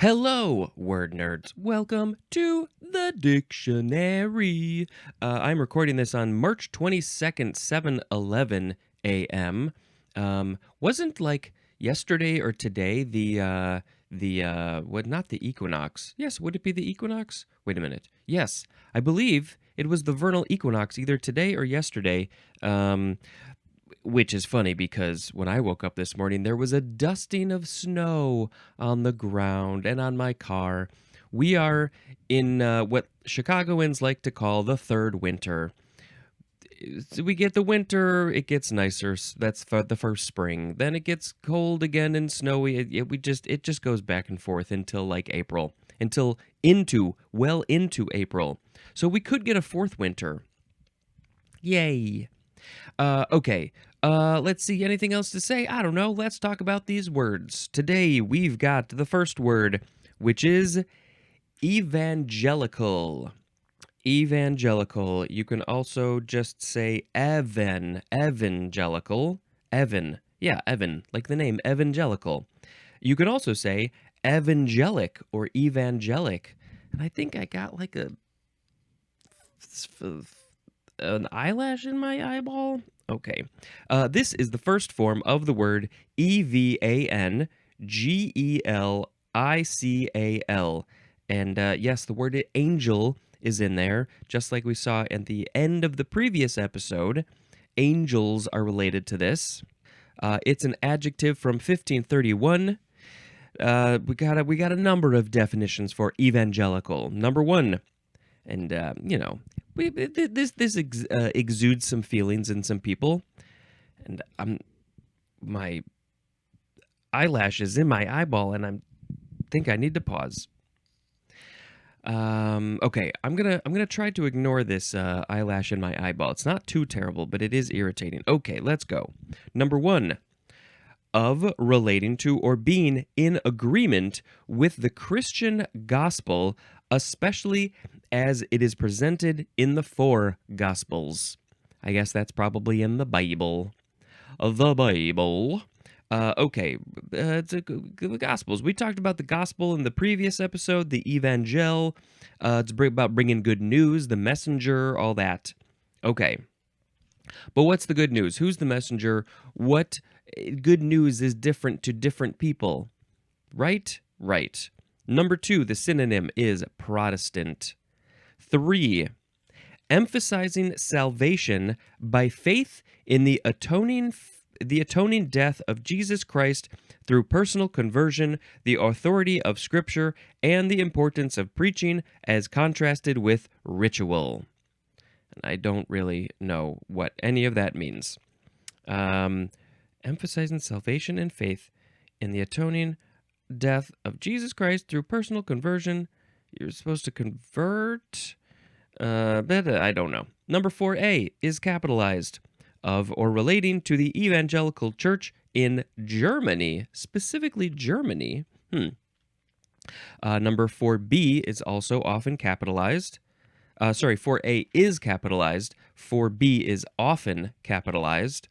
Hello, word nerds. Welcome to the dictionary. I'm recording this on March 22nd, 7:11 a.m. Wasn't like yesterday or today not the equinox. Yes, would it be the equinox? Wait a minute. Yes, I believe it was the vernal equinox either today or yesterday. Which is funny because when I woke up this morning, there was a dusting of snow on the ground and on my car. We are in what Chicagoans like to call the third winter. So we get the winter, it gets nicer. That's for the first spring. Then it gets cold again and snowy. It just goes back and forth until like April, until well into April. So we could get a fourth winter. Yay. Okay. Let's see. Anything else to say? I don't know. Let's talk about these words. Today we've got the first word, which is evangelical. Evangelical. You can also just say evangelical. Evan. Yeah, Evan, like the name evangelical. You can also say evangelic or evangelic. And I think I got like an eyelash in my eyeball? Okay. This is the first form of the word evangelical. And yes, the word angel is in there, just like we saw at the end of the previous episode. Angels are related to this. It's an adjective from 1531. We got a number of definitions for evangelical. Number one, and this exudes some feelings in some people, and my eyelash is in my eyeball, and I think I need to pause. Okay, I'm gonna try to ignore this eyelash in my eyeball. It's not too terrible, but it is irritating. Okay, let's go. Number one. Of, relating to, or being in agreement with the Christian gospel, especially as it is presented in the four gospels. I guess that's probably in the Bible. The Bible. Okay, it's the Gospels. We talked about the Gospel in the previous episode, the Evangel. It's about bringing good news, the messenger, all that. Okay. But what's the good news? Who's the messenger? What good news is different to different people? Right? Right. Number two, the synonym is Protestant. 3, emphasizing salvation by faith in the atoning death of Jesus Christ through personal conversion, the authority of Scripture, and the importance of preaching as contrasted with ritual. And I don't really know what any of that means. Emphasizing salvation and faith in the atoning death of Jesus Christ through personal conversion. You're supposed to convert, but I don't know. Number 4A is capitalized. Of or relating to the evangelical church in Germany, specifically Germany. Number 4B is also often capitalized. 4A is capitalized. 4B is often capitalized.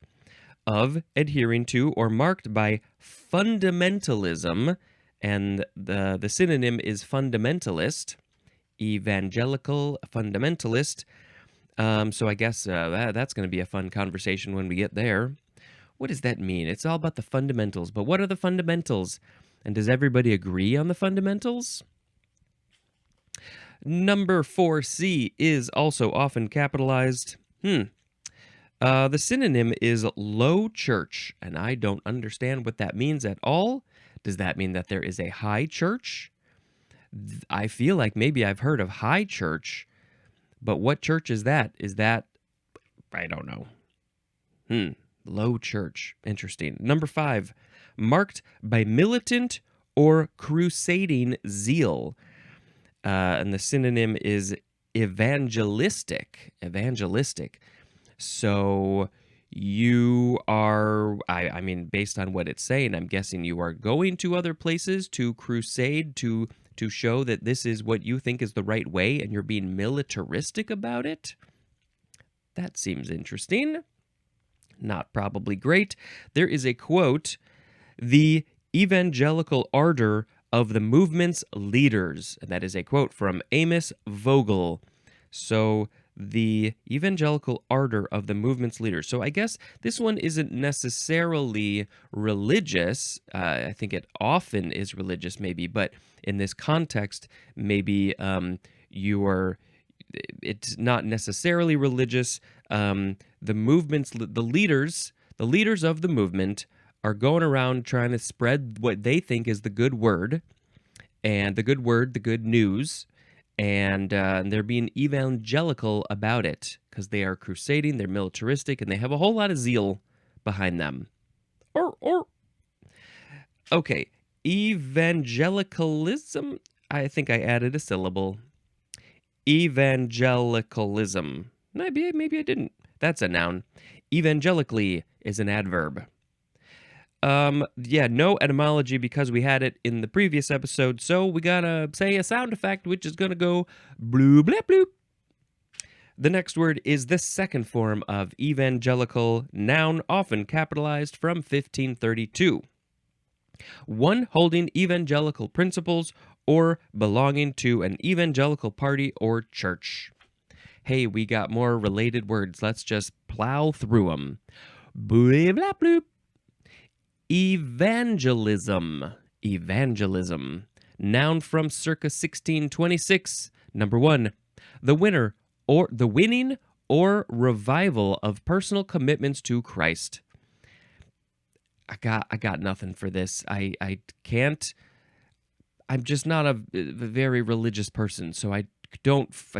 Of, adhering to, or marked by fundamentalism, and the synonym is fundamentalist. Evangelical fundamentalist. So I guess that's going to be a fun conversation when we get there. What does that mean? It's all about the fundamentals, but what are the fundamentals? And does everybody agree on the fundamentals? Number 4C is also often capitalized. The synonym is low church, and I don't understand what that means at all. Does that mean that there is a high church? I feel like maybe I've heard of high church, but what church is that? Is that, I don't know. Low church. Interesting. Number 5, marked by militant or crusading zeal. And the synonym is evangelistic. Evangelistic. So you are, I mean, based on what it's saying, I'm guessing you are going to other places to crusade, to show that this is what you think is the right way, and you're being militaristic about it? That seems interesting. Not probably great. There is a quote, "The evangelical ardor of the movement's leaders. And that is a quote from Amos Vogel. So the evangelical ardor of the movement's leaders. So I guess this one isn't necessarily religious. I think it often is religious, maybe, but in this context, maybe it's not necessarily religious. The movement's the leaders of the movement are going around trying to spread what they think is the good word, the good news, and they're being evangelical about it because they are crusading, they're militaristic, and they have a whole lot of zeal behind them. Okay, evangelicalism. I think I added a syllable. Evangelicalism. Maybe I didn't. That's a noun. Evangelically is an adverb. No etymology because we had it in the previous episode, so we gotta say a sound effect, which is gonna go bloop, bloop, bloop. The next word is the second form of evangelical, noun often capitalized from 1532. One holding evangelical principles or belonging to an evangelical party or church. Hey, we got more related words. Let's just plow through them. Bloop, bloop, bloop. Evangelism. Noun from circa 1626. Number 1. The winning or revival of personal commitments to Christ. I got nothing for this. I can't. I'm just not a very religious person, so I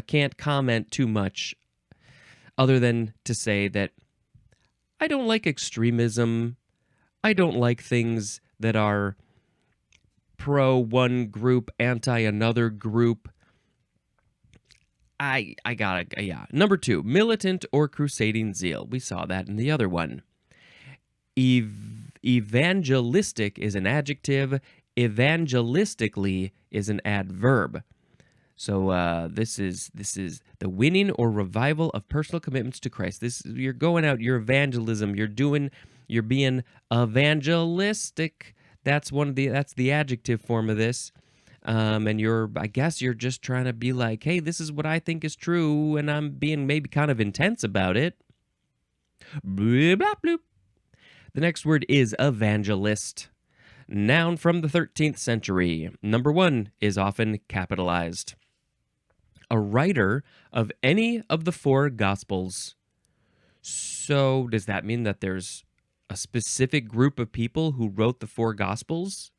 can't comment too much other than to say that I don't like extremism. I don't like things that are pro one group, anti another group. Number 2, militant or crusading zeal. We saw that in the other one. Evangelistic is an adjective. Evangelistically is an adverb. So this is the winning or revival of personal commitments to Christ. You're going out, you're evangelism, you're being evangelistic. That's the adjective form of this. And I guess you're just trying to be like, hey, this is what I think is true, and I'm being maybe kind of intense about it. Bloop, bloop, bloop. The next word is evangelist. Noun from the 13th century. Number 1 is often capitalized. A writer of any of the 4 Gospels. So does that mean that there's a specific group of people who wrote the 4 Gospels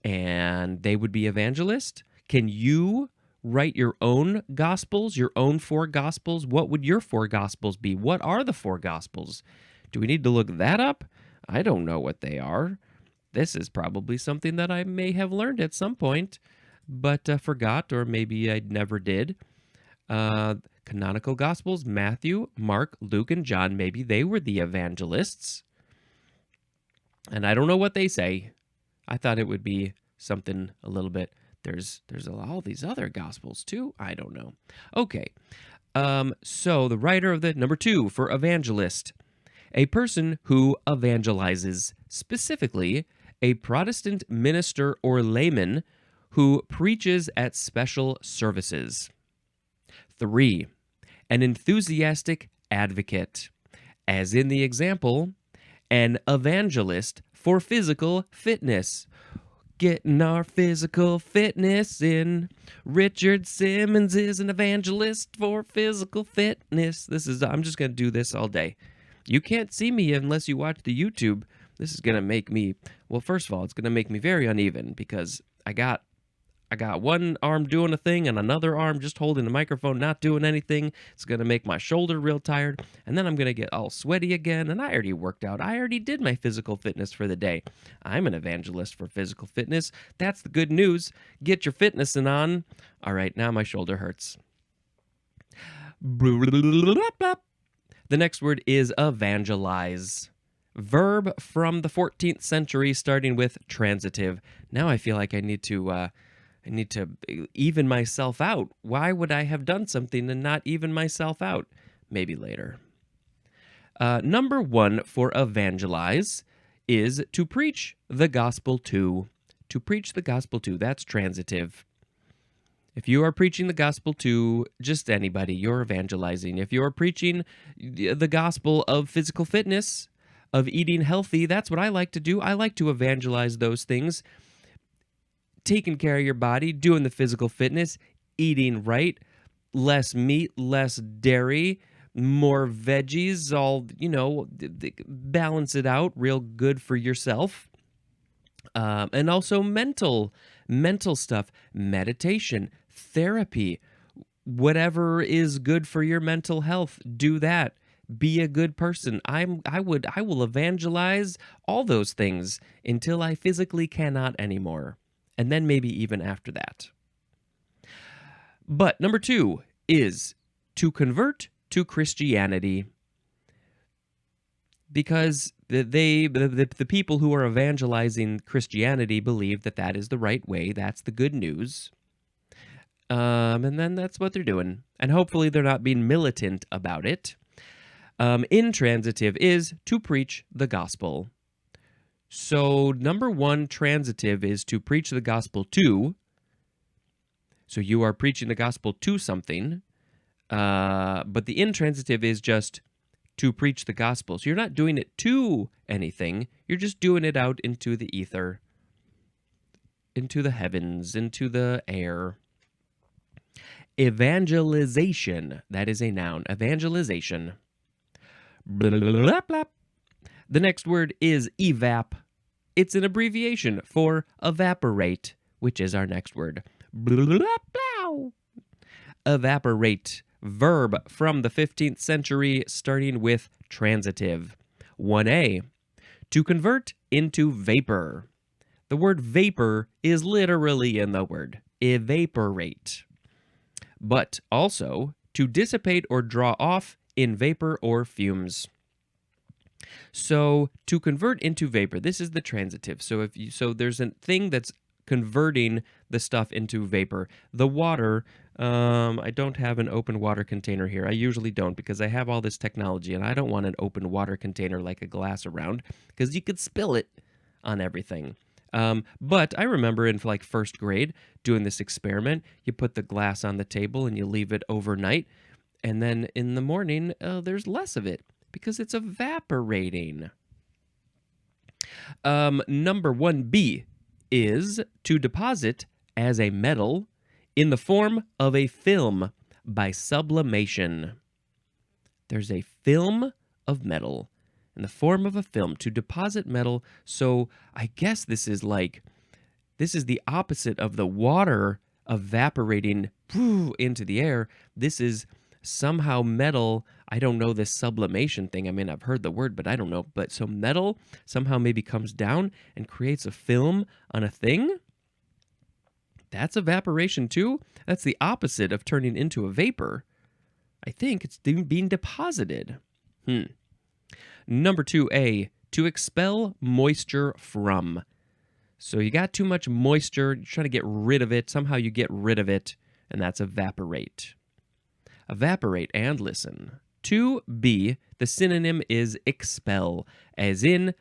and they would be evangelists? Can you write your own Gospels, your own 4 Gospels? What would your 4 Gospels be? What are the 4 Gospels? Do we need to look that up? I don't know what they are. This is probably something that I may have learned at some point, but forgot, or maybe I never did. Canonical Gospels, Matthew, Mark, Luke, and John, maybe they were the evangelists. And I don't know what they say. I thought it would be something a little bit. There's all these other Gospels too. I don't know. Okay. So the writer of the number 2 for evangelist, a person who evangelizes, specifically a Protestant minister or layman who preaches at special services. 3. An enthusiastic advocate, as in the example, an evangelist for physical fitness. Getting our physical fitness in. Richard Simmons is an evangelist for physical fitness. I'm just going to do this all day. You can't see me unless you watch the YouTube. This is going to make me, well, first of all, it's going to make me very uneven because I got one arm doing a thing and another arm just holding the microphone, not doing anything. It's going to make my shoulder real tired. And then I'm going to get all sweaty again. And I already worked out. I already did my physical fitness for the day. I'm an evangelist for physical fitness. That's the good news. Get your fitnessing on. All right, now my shoulder hurts. The next word is evangelize. Verb from the 14th century starting with transitive. Now I feel like I need to even myself out. Why would I have done something and not even myself out? Maybe later. Number 1 for evangelize is to preach the gospel to to preach the gospel to. That's transitive. If you are preaching the gospel to just anybody, you're evangelizing. If you're preaching the gospel of physical fitness, of eating healthy, that's what I like to do. I like to evangelize those things. Taking care of your body, doing the physical fitness, eating right, less meat, less dairy, more veggies, all, balance it out, real good for yourself. And also mental stuff, meditation, therapy, whatever is good for your mental health, do that. Be a good person. I will evangelize all those things until I physically cannot anymore. And then maybe even after that. But number 2 is to convert to Christianity. Because the people who are evangelizing Christianity believe that that is the right way. That's the good news. And then that's what they're doing. And hopefully they're not being militant about it. Intransitive is to preach the gospel. So number 1, transitive, is to preach the gospel to. So you are preaching the gospel to something. But the intransitive is just to preach the gospel. So you're not doing it to anything. You're just doing it out into the ether, into the heavens, into the air. Evangelization. That is a noun. Evangelization. Blah, blah, blah, blah. The next word is evap. It's an abbreviation for evaporate, which is our next word. Blah, blah, blah. Evaporate. Verb from the 15th century, starting with transitive. 1a, to convert into vapor. The word vapor is literally in the word evaporate, but also to dissipate or draw off in vapor or fumes. So to convert into vapor, this is the transitive. So there's a thing that's converting the stuff into vapor. The water, I don't have an open water container here. I usually don't because I have all this technology and I don't want an open water container like a glass around because you could spill it on everything. But I remember in like first grade doing this experiment. You put the glass on the table and you leave it overnight. And then in the morning, there's less of it because it's evaporating. Number 1b is to deposit as a metal in the form of a film by sublimation. There's a film of metal in the form of a film to deposit metal. So I guess this is the opposite of the water evaporating into the air. This is somehow metal. I don't know this sublimation thing. I mean, I've heard the word, but I don't know. But so metal somehow maybe comes down and creates a film on a thing. That's evaporation too. That's the opposite of turning into a vapor. I think it's being deposited. Number 2a, to expel moisture from. So you got too much moisture, you're trying to get rid of it. Somehow you get rid of it, and that's evaporate. Evaporate and listen. 2b, the synonym is expel, as in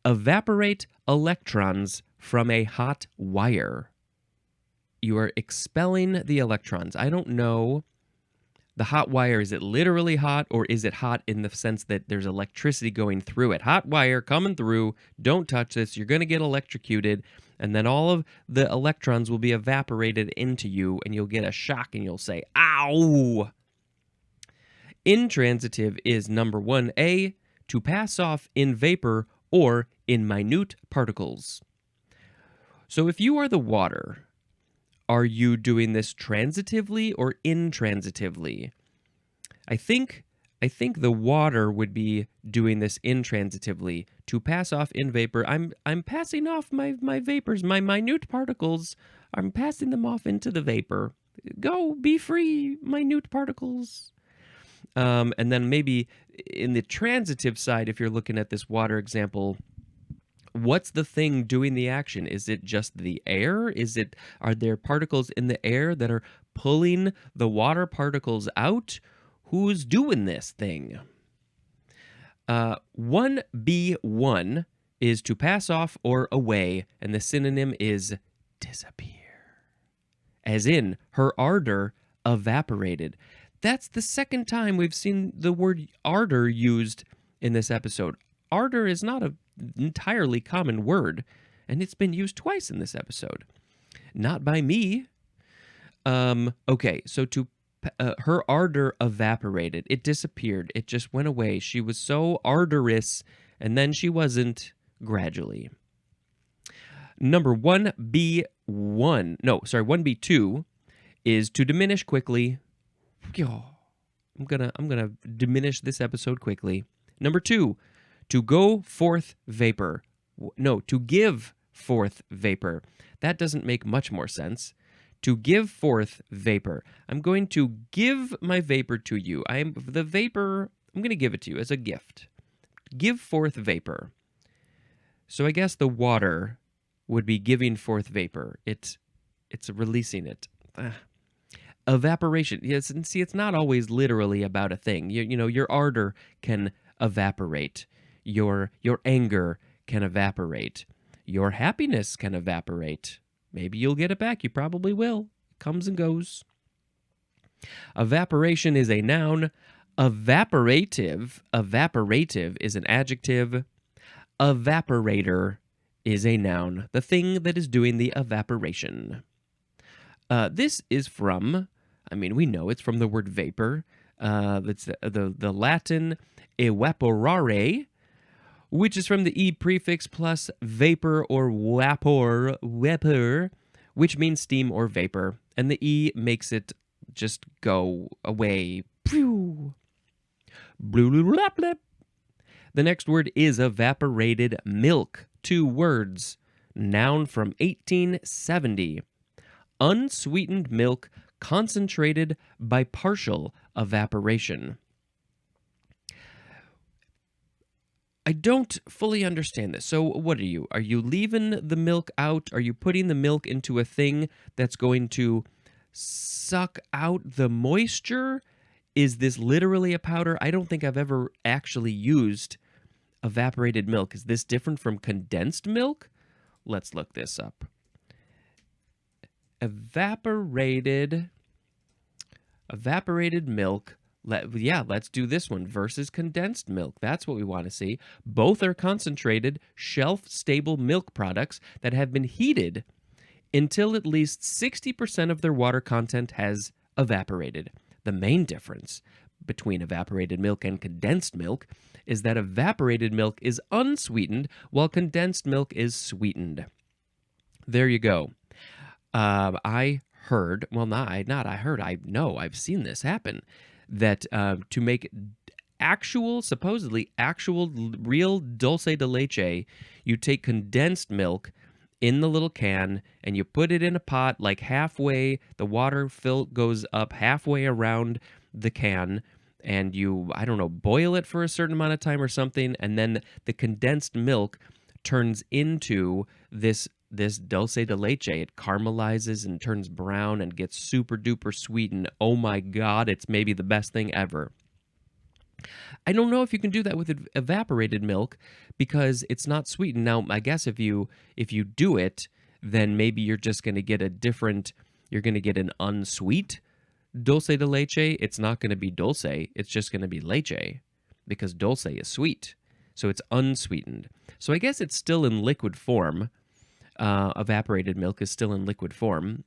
evaporate electrons from a hot wire. You are expelling the electrons. I don't know. The hot wire, is it literally hot or is it hot in the sense that there's electricity going through it? Hot wire coming through. Don't touch this. You're going to get electrocuted. And then all of the electrons will be evaporated into you and you'll get a shock and you'll say, ow! Intransitive is number 1a, to pass off in vapor or in minute particles. So if you are the water, are you doing this transitively or intransitively? I think the water would be doing this intransitively. To pass off in vapor, I'm passing off my vapors, my minute particles. I'm passing them off into the vapor. Go, be free, minute particles. And then maybe in the transitive side, if you're looking at this water example, what's the thing doing the action? Is it just the air? Are there particles in the air that are pulling the water particles out? Who's doing this thing? 1b1 is to pass off or away, and the synonym is disappear. As in, her ardor evaporated. That's the second time we've seen the word ardor used in this episode. Ardor is not an entirely common word, and it's been used twice in this episode. Not by me. Okay, so her ardor evaporated. It disappeared. It just went away. She was so ardorous, and then she wasn't gradually. Number 1B2 is to diminish quickly. I'm gonna diminish this episode quickly. Number 2, to go forth vapor. No, to give forth vapor. That doesn't make much more sense. To give forth vapor. I'm going to give my vapor to you. I'm going to give it to you as a gift. Give forth vapor. So I guess the water would be giving forth vapor. It's releasing it. Evaporation. Yes, and see, it's not always literally about a thing. Your ardor can evaporate. Your anger can evaporate. Your happiness can evaporate. Maybe you'll get it back. You probably will. It comes and goes. Evaporation is a noun. Evaporative is an adjective. Evaporator is a noun. The thing that is doing the evaporation. This is from, we know it's from the word vapor. That's the Latin evaporare, which is from the e prefix plus vapor or vapor, which means steam or vapor. And the e makes it just go away. The next word is evaporated milk. 2 words. Noun from 1870. Unsweetened milk concentrated by partial evaporation. I don't fully understand this. So what are you? Are you leaving the milk out? Are you putting the milk into a thing that's going to suck out the moisture? Is this literally a powder? I don't think I've ever actually used evaporated milk. Is this different from condensed milk? Let's look this up. Evaporated milk. Let's do this one versus condensed milk. That's what we want to see. Both are concentrated, shelf-stable milk products that have been heated until at least 60% of their water content has evaporated. The main difference between evaporated milk and condensed milk is that evaporated milk is unsweetened while condensed milk is sweetened. There you go. I know I've seen this happen. That to make supposedly actual real dulce de leche, you take condensed milk in the little can and you put it in a pot like halfway, the water goes up halfway around the can, and you, boil it for a certain amount of time or something, and then the condensed milk turns into this dulce de leche. It caramelizes and turns brown and gets super duper sweet, and oh my god, it's maybe the best thing ever. I don't know if you can do that with evaporated milk because it's not sweetened. Now, I guess if you do it, then maybe you're just going to get an unsweet dulce de leche. It's not going to be dulce, it's just going to be leche because dulce is sweet. So it's unsweetened. So I guess it's still in liquid form. Evaporated milk is still in liquid form.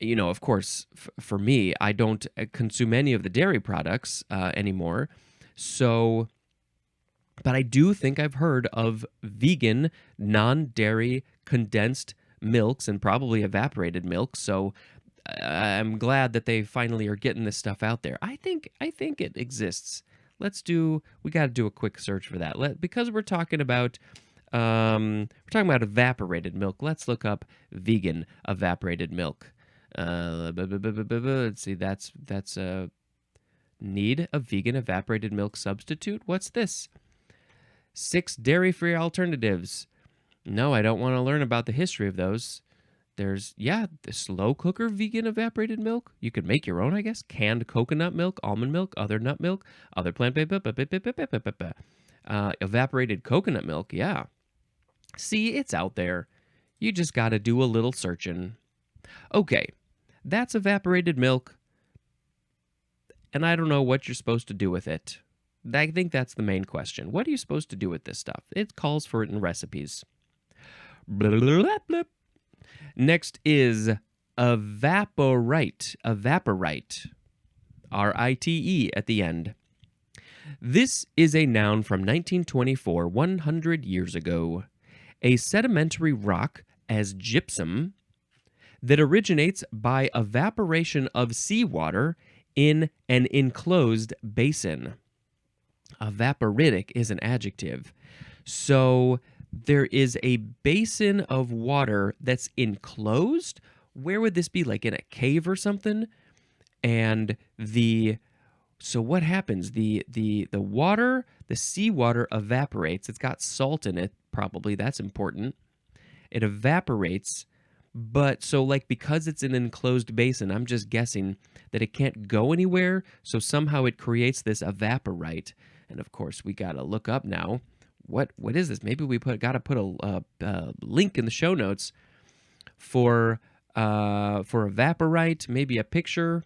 Of course, for me, I don't consume any of the dairy products anymore. So, but I do think I've heard of vegan, non-dairy condensed milks and probably evaporated milk. So I'm glad that they finally are getting this stuff out there. I think it exists. We got to do a quick search for that. Because we're talking about evaporated milk. Let's look up vegan evaporated milk. Let's see. That's need a vegan evaporated milk substitute. What's this? 6 dairy-free alternatives. No, I don't want to learn about the history of those. There's the slow cooker vegan evaporated milk. You could make your own, I guess. Canned coconut milk, almond milk, other nut milk, other plant-based. Evaporated coconut milk. Yeah. See, it's out there. You just got to do a little searching. Okay, that's evaporated milk, and I don't know what you're supposed to do with it. I think that's the main question. What are you supposed to do with this stuff? It calls for it in recipes. Blah, blah, blah, blah. Next is evaporite. Evaporite. R-I-T-E at the end. This is a noun from 1924, 100 years ago. A sedimentary rock as gypsum that originates by evaporation of seawater in an enclosed basin. Evaporitic is an adjective. So there is a basin of water that's enclosed. Where would this be? Like in a cave or something? And so what happens? The water, the seawater evaporates. It's got salt in it, probably. That's important. It evaporates. But so like because it's an enclosed basin, I'm just guessing that it can't go anywhere. So somehow it creates this evaporite. And of course, we got to look up now. What is this? Maybe we got to put a link in the show notes for evaporite, maybe a picture.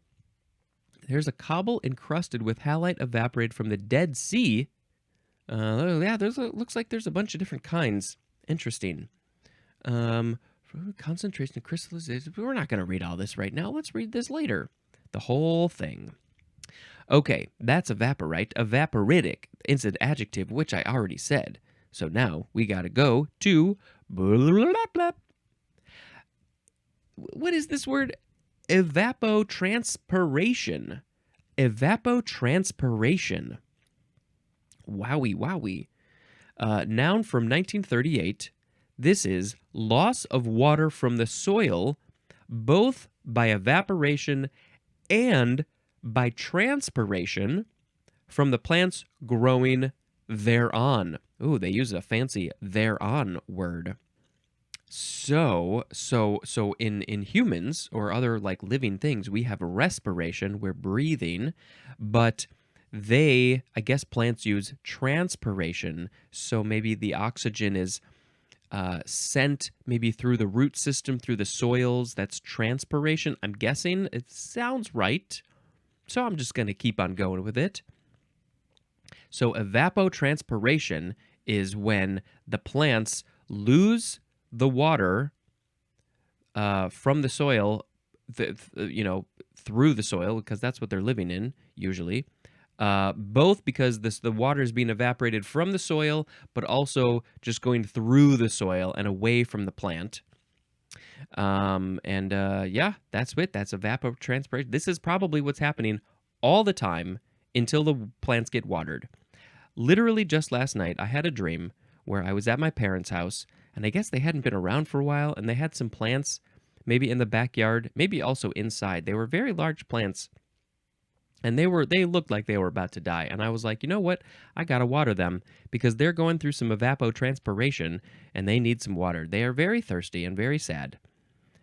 There's a cobble encrusted with halite evaporated from the Dead Sea. Yeah, looks like there's a bunch of different kinds. Interesting. Concentration of crystallization. We're not going to read all this right now. Let's read this later. The whole thing. Okay, that's evaporite. Evaporitic is an adjective, which I already said. So now we got to go to blah, blah, blah. What is this word? Evapotranspiration. Evapotranspiration. Wowie, wowie. Noun from 1938. This is loss of water from the soil, both by evaporation and by transpiration from the plants growing thereon. Ooh, they use a fancy thereon word. So in humans or other like living things, we have respiration, we're breathing, but I guess plants use transpiration. So maybe the oxygen is sent maybe through the root system, through the soils. That's transpiration. I'm guessing it sounds right. So I'm just going to keep on going with it. So evapotranspiration is when the plants lose the water from the soil, through the soil, because that's what they're living in usually. Both because the water is being evaporated from the soil, but also just going through the soil and away from the plant. Yeah, that's it. That's evapotranspiration. This is probably what's happening all the time until the plants get watered. Literally just last night, I had a dream where I was at my parents' house, and I guess they hadn't been around for a while, and they had some plants, maybe in the backyard, maybe also inside. They were very large plants, and they looked like they were about to die. And I was like, you know what? I gotta water them because they're going through some evapotranspiration, and they need some water. They are very thirsty and very sad.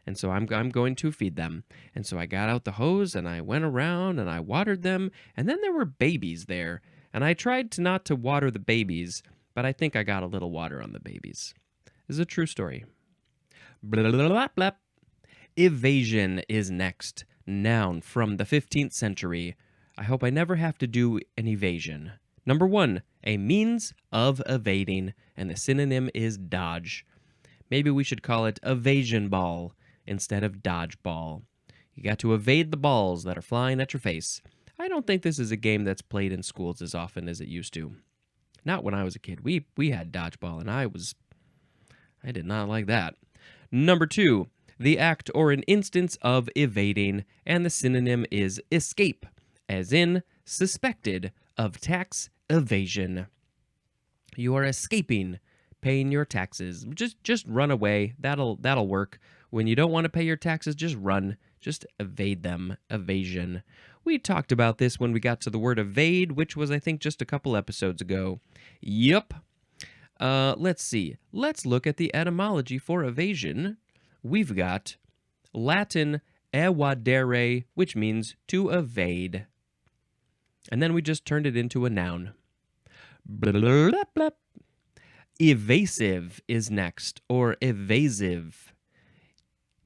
And so I'm going to feed them. And so I got out the hose and I went around and I watered them. And then there were babies there. And I tried not to water the babies, but I think I got a little water on the babies. This is a true story. Blah, blah, blah, blah. Evasion is next. Noun from the 15th century. I hope I never have to do an evasion. Number 1, a means of evading. And the synonym is dodge. Maybe we should call it evasion ball instead of dodgeball. You got to evade the balls that are flying at your face. I don't think this is a game that's played in schools as often as it used to. Not when I was a kid. We had dodgeball, and I did not like that. Number 2, the act or an instance of evading, and the synonym is escape, as in suspected of tax evasion. You are escaping paying your taxes. Just run away. That'll work. When you don't want to pay your taxes, just run. Just evade them. Evasion. We talked about this when we got to the word evade, which was, I think, just a couple episodes ago. Yep. Let's see. Let's look at the etymology for evasion. We've got Latin evadere, which means to evade. And then we just turned it into a noun. Blah, blah, blah, blah. Evasive is next, or evasive.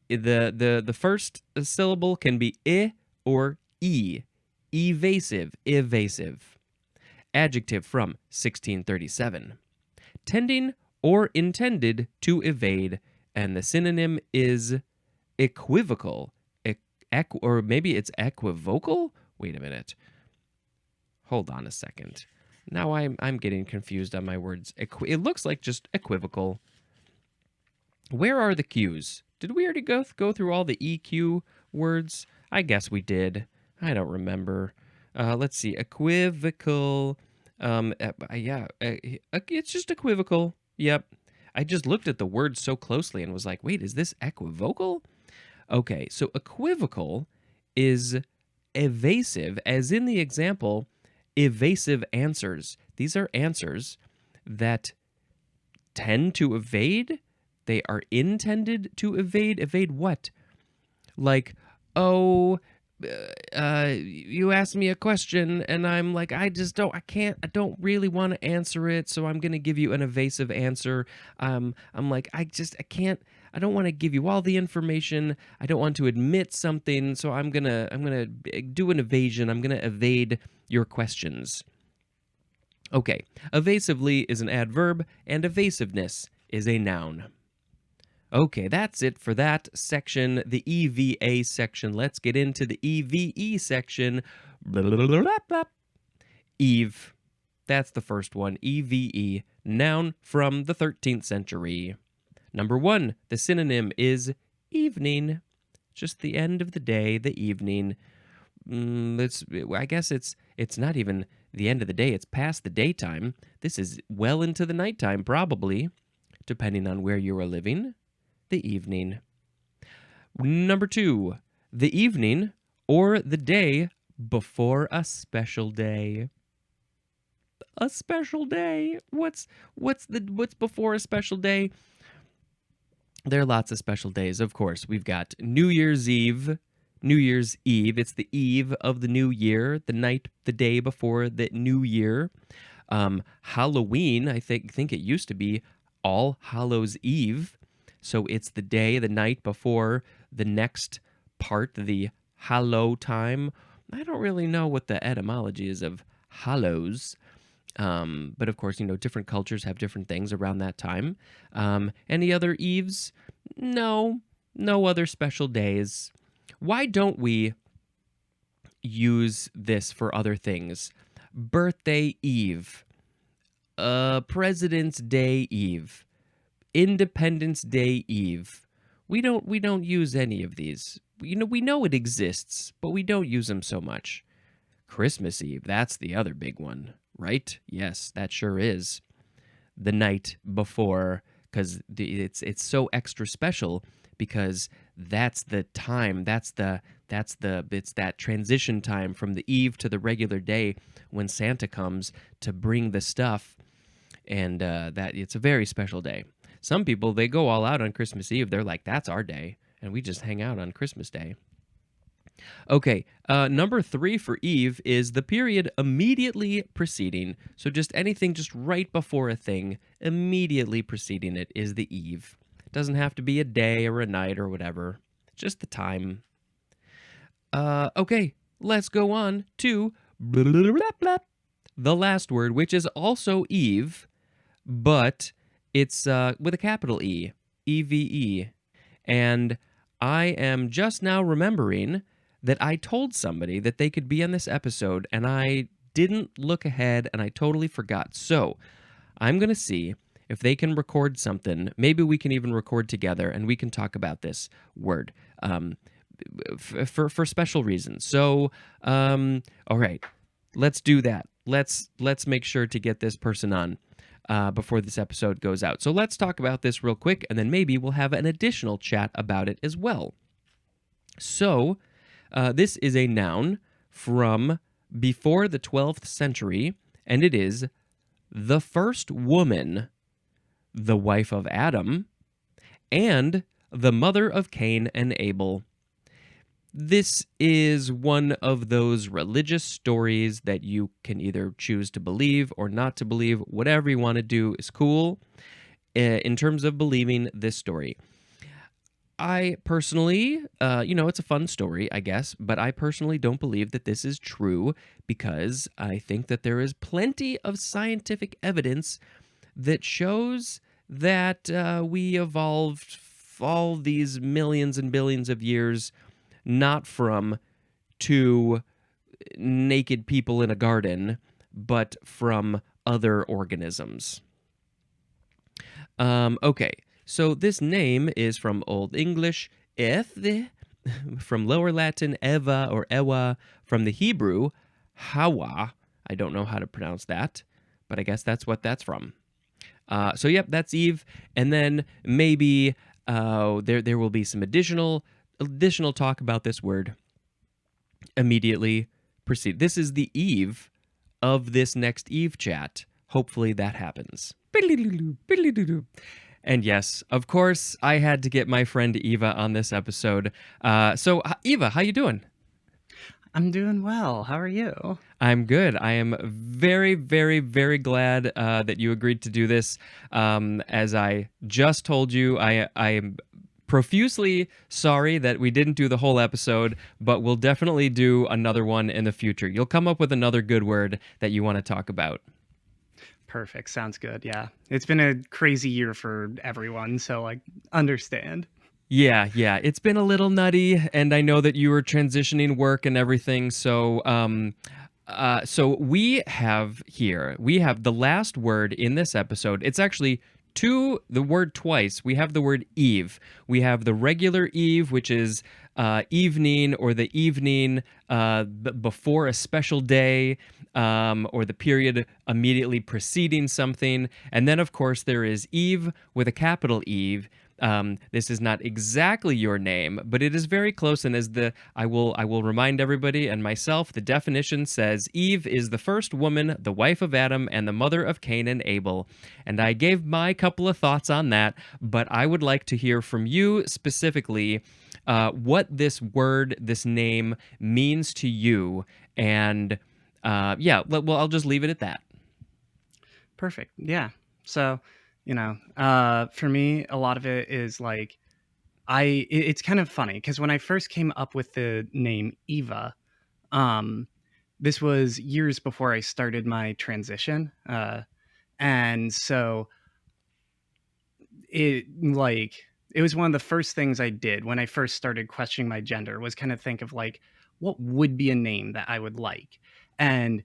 The first syllable can be I or E. Evasive, evasive. Adjective from 1637. Tending or intended to evade, and the synonym is equivocal. Or maybe it's equivocal? Wait a minute. Hold on a second. Now I'm getting confused on my words. It looks like just equivocal. Where are the Q's? Did we already go through all the EQ words? I guess we did. I don't remember. Let's see. Equivocal. It's just equivocal. Yep. I just looked at the word so closely and was like, wait, is this equivocal? Okay, so equivocal is evasive, as in the example, evasive answers. These are answers that tend to evade. They are intended to evade. Evade what? Like, oh, you asked me a question and I'm like, I don't really want to answer it, so I'm going to give you an evasive answer. I'm like, I don't want to give you all the information. I don't want to admit something, so I'm going to do an evasion. I'm going to evade your questions. Okay, evasively is an adverb and evasiveness is a noun. Okay, that's it for that section, the EVA section. Let's get into the EVE section. Eve. That's the first one. EVE, noun from the 13th century. Number 1, the synonym is evening. Just the end of the day, the evening. I guess it's not even the end of the day. It's past the daytime. This is well into the nighttime, probably, depending on where you are living. The evening. Number 2, the evening or the day before a special day. A special day. What's before a special day? There are lots of special days, of course. We've got New Year's Eve. New Year's Eve. It's the eve of the new year, the day before the new year. Halloween, I think it used to be All Hallows Eve. So it's the night before the next part, the Hallow time. I don't really know what the etymology is of Hallows. But of course, different cultures have different things around that time. Any other eves? No other special days. Why don't we use this for other things? Birthday Eve, President's Day Eve, Independence Day Eve. We don't use any of these. We know it exists, but we don't use them so much. Christmas Eve, that's the other big one, right? Yes, that sure is. The night before, because it's so extra special, because that's the time, it's that transition time from the eve to the regular day when Santa comes to bring the stuff, and that it's a very special day. Some people, they go all out on Christmas Eve. They're like, that's our day, and we just hang out on Christmas Day. Okay, number 3 for Eve is the period immediately preceding. So just anything just right before a thing, immediately preceding it is the Eve. It doesn't have to be a day or a night or whatever, just the time. Okay, let's go on to the last word, which is also Eve, but it's with a capital E, EVE. And I am just now remembering that I told somebody that they could be on this episode, and I didn't look ahead, and I totally forgot. So I'm going to see if they can record something. Maybe we can even record together, and we can talk about this word for special reasons. So, all right, let's do that. Let's make sure to get this person on before this episode goes out. So let's talk about this real quick, and then maybe we'll have an additional chat about it as well. So this is a noun from before the 12th century, and it is the first woman, the wife of Adam, and the mother of Cain and Abel. This is one of those religious stories that you can either choose to believe or not to believe. Whatever you want to do is cool in terms of believing this story. I personally, it's a fun story, I guess, but I personally don't believe that this is true because I think that there is plenty of scientific evidence that shows that we evolved all these millions and billions of years not from two naked people in a garden, but from other organisms. Okay, so this name is from Old English, eth, from Lower Latin, eva or ewa, from the Hebrew, hawa. I don't know how to pronounce that, but I guess that's what that's from. So yep, that's Eve, and then maybe there will be some additional talk about this word immediately proceed. This is the eve of this next Eve chat. Hopefully that happens. And yes, of course, I had to get my friend Eva on this episode. Eva, how you doing? I'm doing well. How are you? I'm good. I am very, very, very glad that you agreed to do this. As I just told you, I am profusely sorry that we didn't do the whole episode, but we'll definitely do another one in the future. You'll come up with another good word that you want to talk about. Perfect. Sounds good. Yeah. It's been a crazy year for everyone, so I understand. Yeah, it's been a little nutty, and I know that you were transitioning work and everything. So we have the last word in this episode. It's actually the word twice. We have the word Eve. We have the regular Eve, which is evening or the evening before a special day. Or the period immediately preceding something. And then, of course, there is Eve with a capital Eve. This is not exactly your name, but it is very close. And I will remind everybody and myself, the definition says Eve is the first woman, the wife of Adam, and the mother of Cain and Abel. And I gave my couple of thoughts on that, but I would like to hear from you specifically what this word, this name means to you. And well, I'll just leave it at that. Perfect. Yeah. So, for me, a lot of it is like it's kind of funny because when I first came up with the name Eva, um, this was years before I started my transition. And so it was one of the first things I did when I first started questioning my gender was kind of think of like what would be a name that I would like. And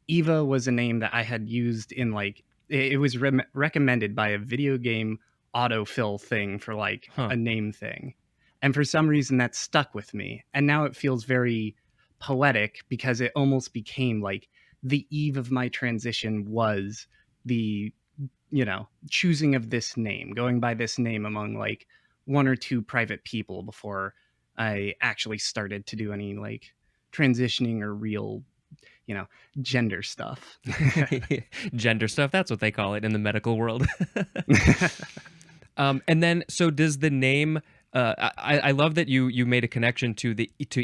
Eva was a name that I had used in like it was recommended by a video game autofill thing for like Huh. a name thing. And for some reason that stuck with me. And now it feels very poetic because it almost became like the eve of my transition was the choosing of this name, going by this name among like one or two private people before I actually started to do any like transitioning or real, you know, gender stuff. Gender stuff, that's what they call it in the medical world. And then, so does the name? I love that you made a connection to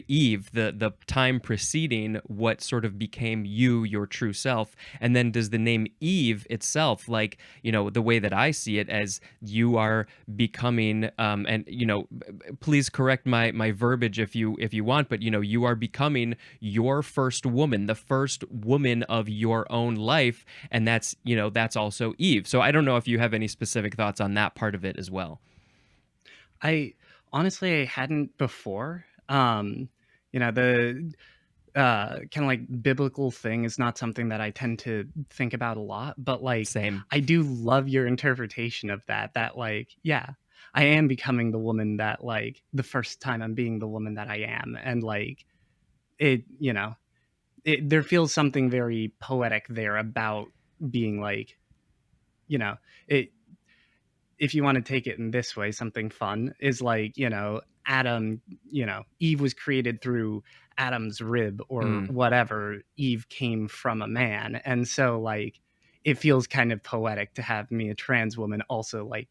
Eve, the time preceding what sort of became you, your true self. And then, does the name Eve itself, like the way that I see it, as you are becoming, and please correct my verbiage if you want, but you are becoming your first woman, the first woman of your own life, and that's also Eve. So I don't know if you have any specific thoughts on that part of it as well. I honestly I hadn't before. The kind of like biblical thing is not something that I tend to think about a lot, but like Same. I do love your interpretation of that. That like, yeah, I am becoming the woman that like the first time I'm being the woman that I am, and like it, there feels something very poetic there about being like, you know, it if you want to take it in this way, something fun is like, Adam, Eve was created through Adam's rib or Mm. whatever. Eve came from a man. And so, like, it feels kind of poetic to have me, a trans woman, also like,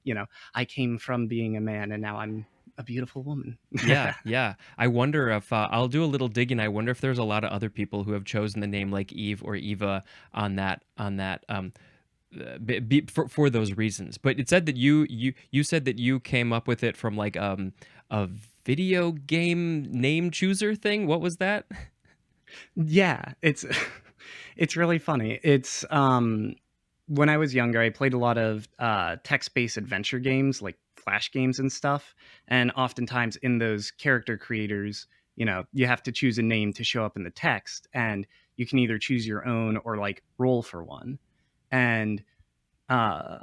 I came from being a man and now I'm a beautiful woman. Yeah, yeah. I wonder if I'll do a little digging. I wonder if there's a lot of other people who have chosen the name like Eve or Eva on that for those reasons. But it said that you said that you came up with it from like a video game name chooser thing. What was that? Yeah, it's it's really funny. It's when I was younger, I played a lot of text-based adventure games like flash games and stuff, and oftentimes in those character creators, you have to choose a name to show up in the text, and you can either choose your own or like roll for one. And uh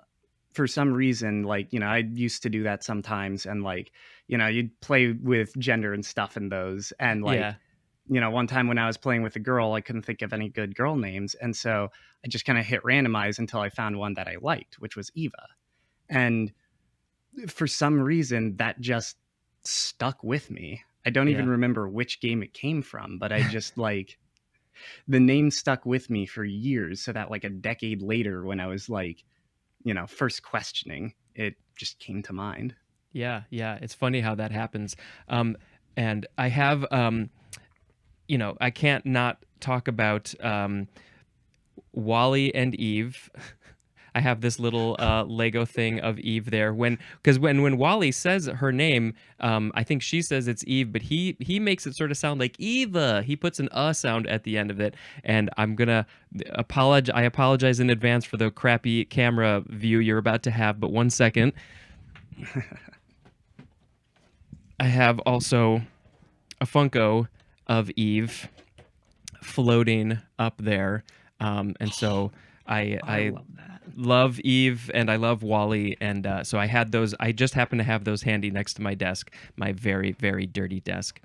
for some reason, like, I used to do that sometimes, and like, you'd play with gender and stuff in those, and like, Yeah. one time when I was playing with a girl, I couldn't think of any good girl names. And so I just kind of hit randomize until I found one that I liked, which was Eva. And for some reason, that just stuck with me. I don't even Yeah. remember which game it came from, but I just like the name stuck with me for years. So that like a decade later, when I was like, first questioning, it just came to mind. Yeah, yeah. It's funny how that happens. And I have I can't not talk about Wally and Eve. I have this little Lego thing of Eve there. Because when Wally says her name, I think she says it's Eve, but he makes it sort of sound like Eva. He puts an sound at the end of it, and I'm gonna apologize. I apologize in advance for the crappy camera view you're about to have. But 1 second, I have also a Funko of Eve floating up there, and so I Oh, I I love that. love Eve and I love Wally, and so I had those. I just happen to have those handy next to my desk, my very very dirty desk.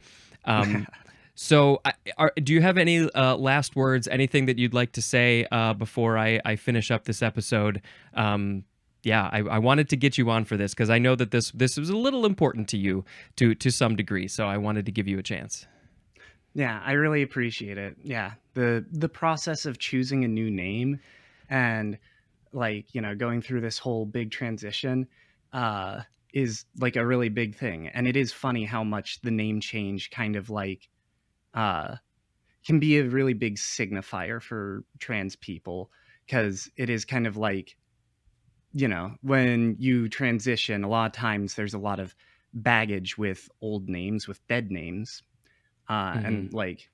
Um, so, do you have any last words? Anything that you'd like to say before I finish up this episode? Yeah, I wanted to get you on for this because I know that this was a little important to you to some degree. So I wanted to give you a chance. Yeah, I really appreciate it. Yeah, the process of choosing a new name, and like, going through this whole big transition uh is like a really big thing. And it is funny how much the name change kind of like uh can be a really big signifier for trans people, because it is kind of like, when you transition, a lot of times there's a lot of baggage with old names, with dead names. Hmm. And like,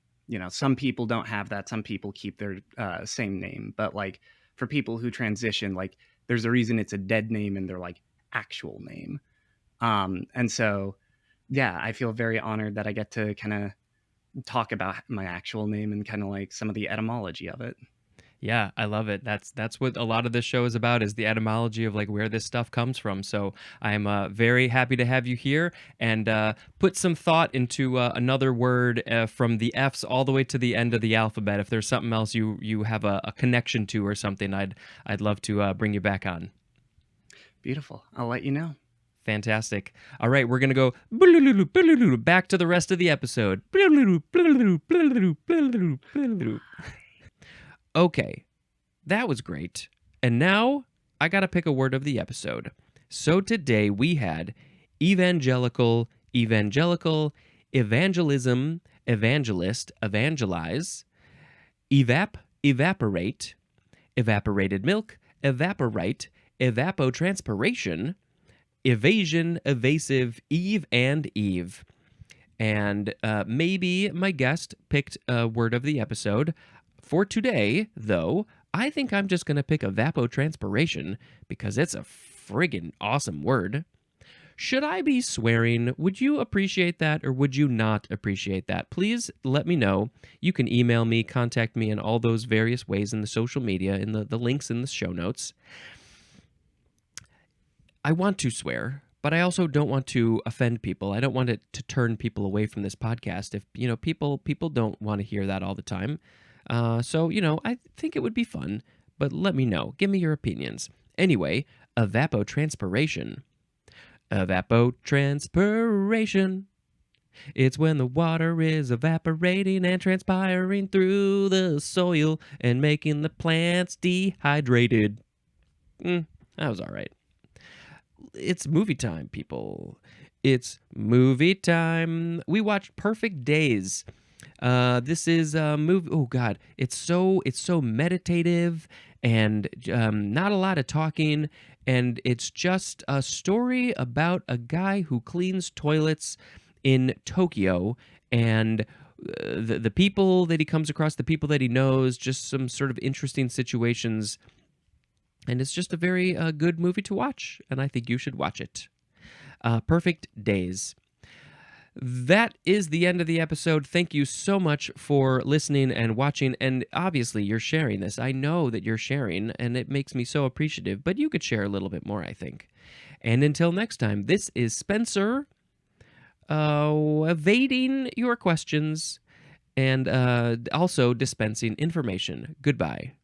some people don't have that. Some people keep their same name. But like for people who transition, like there's a reason it's a dead name and their like actual name. And so, yeah, I feel very honored that I get to kind of talk about my actual name and kind of like some of the etymology of it. Yeah, I love it. That's what a lot of this show is about, is the etymology of like where this stuff comes from. So I'm very happy to have you here and put some thought into another word from the F's all the way to the end of the alphabet. If there's something else you have a connection to or something, I'd love to bring you back on. Beautiful. I'll let you know. Fantastic. All right, we're gonna go back to the rest of the episode. Okay, that was great. And now I got to pick a word of the episode. So today we had evangelical, evangelical, evangelism, evangelist, evangelize, evaporate, evaporated milk, evaporite, evapotranspiration, evasion, evasive, Eve, and Eve. And maybe my guest picked a word of the episode. For today, though, I think I'm just going to pick evapotranspiration because it's a friggin' awesome word. Should I be swearing? Would you appreciate that or would you not appreciate that? Please let me know. You can email me, contact me in all those various ways in the social media, in the links in the show notes. I want to swear, but I also don't want to offend people. I don't want it to turn people away from this podcast. If people don't want to hear that all the time. So I think it would be fun. But let me know. Give me your opinions. Anyway, evapotranspiration. Evapotranspiration. It's when the water is evaporating and transpiring through the soil and making the plants dehydrated. That was all right. It's movie time, people. It's movie time. We watched Perfect Days. This is a movie. Oh God, it's so meditative and not a lot of talking, and it's just a story about a guy who cleans toilets in Tokyo, and the people that he comes across, the people that he knows, just some sort of interesting situations, and it's just a very good movie to watch, and I think you should watch it. Perfect Days. That is the end of the episode. Thank you so much for listening and watching. And obviously, you're sharing this. I know that you're sharing, and it makes me so appreciative. But you could share a little bit more, I think. And until next time, this is Spencer evading your questions and also dispensing information. Goodbye.